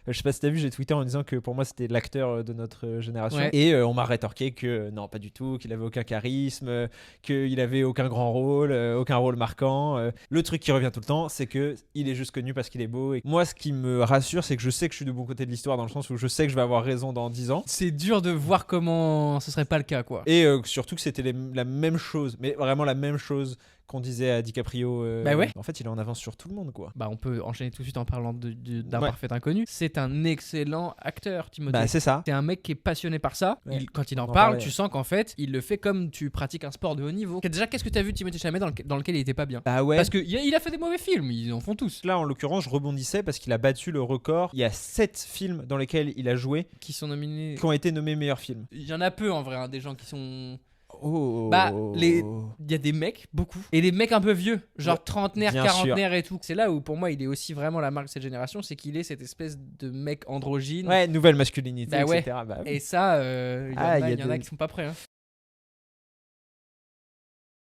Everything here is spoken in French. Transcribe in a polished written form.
Je sais pas si t'as vu, j'ai tweeté en disant que pour moi c'était l'acteur de notre génération. Ouais. Et on m'a rétorqué que non, pas du tout, qu'il avait aucun charisme, qu'il avait aucun grand rôle, aucun rôle marquant. Le truc qui revient tout le temps, c'est que il est juste connu parce qu'il est beau. Et moi, ce qui me rassure, c'est que je sais que je suis du bon côté de l'histoire, dans le sens où je sais que je vais avoir raison dans 10 ans. C'est dur de voir comment ce serait pas le cas, quoi. Et surtout que c'était la même chose, mais vraiment la même chose qu'on disait à DiCaprio. Bah ouais. En fait, il est en avance sur tout le monde, quoi. Bah, on peut enchaîner tout de suite en parlant d'un Ouais. parfait inconnu. C'est un excellent acteur, Timothée. Bah, c'est ça. C'est un mec qui est passionné par ça. Ouais. Quand il en On en parle, parlait, tu ouais. sens qu'en fait, il le fait comme tu pratiques un sport de haut niveau. Déjà, qu'est-ce que t'as vu de Timothée Chalamet dans lequel il était pas bien? Bah ouais. Parce qu'il a fait des mauvais films, ils en font tous. Là, en l'occurrence, je rebondissais parce qu'il a battu le record. Il y a 7 films dans lesquels il a joué Qui sont nominés. qui ont été nommés meilleurs films. Il y en a peu en vrai, hein, des gens qui sont. Oh. Bah, il y a des mecs, beaucoup. Et des mecs un peu vieux, genre Ouais, trentenaires, bien quarantenaires et tout. C'est là où pour moi il est aussi vraiment la marque de cette génération, c'est qu'il est cette espèce de mec androgyne. Ouais, nouvelle masculinité, Bah ouais. etc. Bah, oui. Et ça, il y en a qui sont pas prêts. Hein.